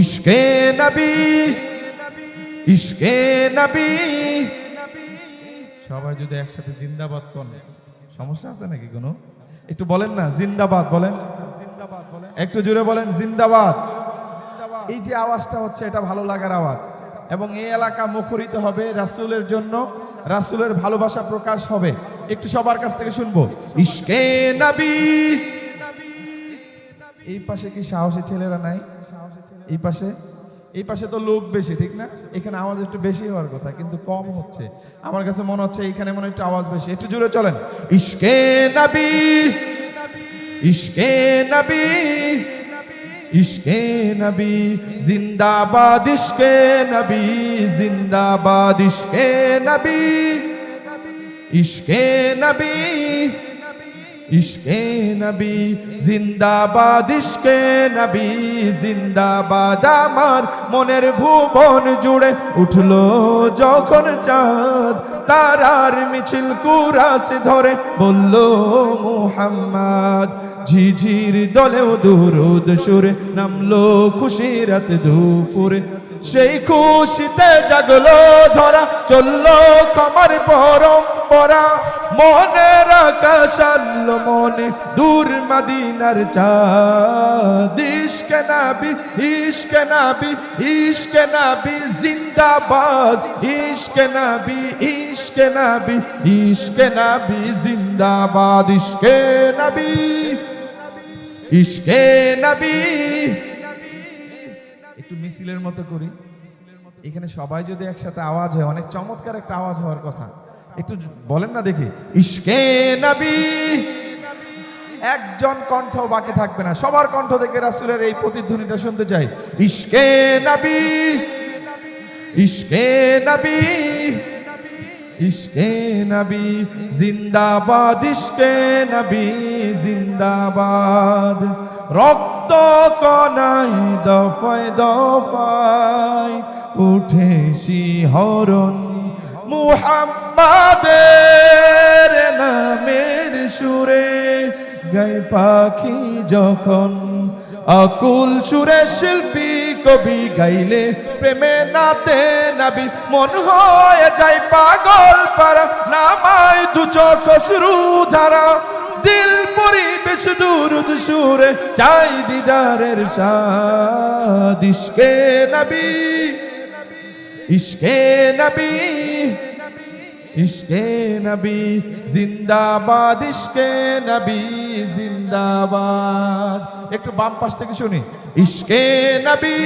ইশকে নবী, ইশকে নবী। সবাই যদি একসাথে জিন্দাবাদ করেন, সমস্যা আছে নাকি কোনো? একটু বলেন না জিন্দাবাদ, বলেন একটু জোরে বলেন জিন্দাবাদ। এই যে আওয়াজটা হচ্ছে এটা ভালো লাগার আওয়াজ, এবং এই এলাকা মুখরিত হবে রাসূলের জন্য, রাসূলের ভালোবাসা প্রকাশ হবে। একটু সবার কাছ থেকে শুনবো ইশকে নবী। এই পাশে কি সাহসী ছেলেরা নাই? এই পাশে, এই পাশে তো লোক বেশি, ঠিক না? এখানে আওয়াজ একটু বেশি হওয়ার কথা, কিন্তু কম হচ্ছে। আমার কাছে মনে হচ্ছে এইখানে মনে একটু আওয়াজ বেশি। একটু জোরে চলেন ইশকে নবী, ইশকে নবী, ইশকে নবী জিন্দাবাদ, ইশকে নবী জিন্দাবাদ, ইশকে নবী, ইশকে নবী, ইশকে নবী জিন্দাবাদ, ইশকে নবী জিন্দাবাদ। আমার মনের ভুবন জুড়ে উঠলো যখন চাঁদ, তারার মিছিল কুরাস ধরে বলল মুহাম্মদ। ঝিঝির দলেও দুরুদ সুরে নামলো খুশি রাত দুপুরে, সেই খুশিতে জাগলো ধরা, চললো কমর পরম্পরা। মনের আকাশ আনলো মনে দূর মদিনার চাঁদ। ইশকে নবী, ইশকে নবী, ইশকে নবী জিন্দাবাদ, ইশকে নবী, ইশকে নবী, ইশকে নবী জিন্দাবাদ, ইশকে নবী, ইশকে নবী। একটু মিছিলের মতো করি, এখানে সবাই যদি একসাথে আওয়াজ হয়, অনেক চমৎকার একটা আওয়াজ হওয়ার কথা। একটু বলেন না দেখি ইশকে নবী। একজন কণ্ঠ বাকি থাকবে না, সবার কণ্ঠ থেকে রাসূলের এই প্রতিধ্বনিটা শুনতে চাই। ইশকে নবী, ইশকে নবী, ইশকে নবী জিন্দাবাদ, ইশকে নবী জিন্দাবাদ। রক্ত কণায় দফায় দফায় উঠে শিহরণ, মুহাম্মাদের নামের সুরে গায় পাখি যখন। আকুল সুরে শিল্পী কবি গাইলে প্রেমে নাতে নবী, মন হয়ে যায় পাগল পারা, নামায় দু চোখ অশ্রু ধারা। দিল পরিবেশ দুরুদ সুরে চাই দিদারের সাদ। ইশকে নবী, ইশকে নবী, ইশকে নবী জিন্দাবাদ, ইশকে নবী জিন্দাবাদ। একটু বাম পাশ থেকে শুনি ইশকে নবী।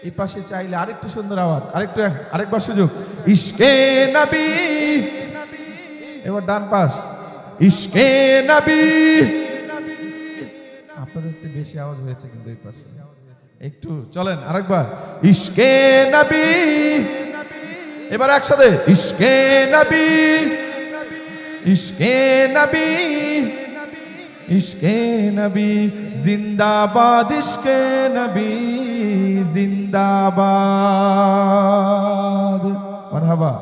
এই পাশে চাইলে আরেকটু সুন্দর আওয়াজ, আরেকবার সুযোগ ইশকে নবী। এবার ডান পাশ ইশকে নবী। আপনাদের তো বেশি আওয়াজ হয়েছে কিন্তু এই পাশে। একটু চলেন আরেকবার ইশকে নবী। এবার একসাথে ইশকে নবী, ইশকে নবী, ইশকে নবী জিন্দাবাদ, ইশকে নবী জিন্দাবাদ। মারহাবা।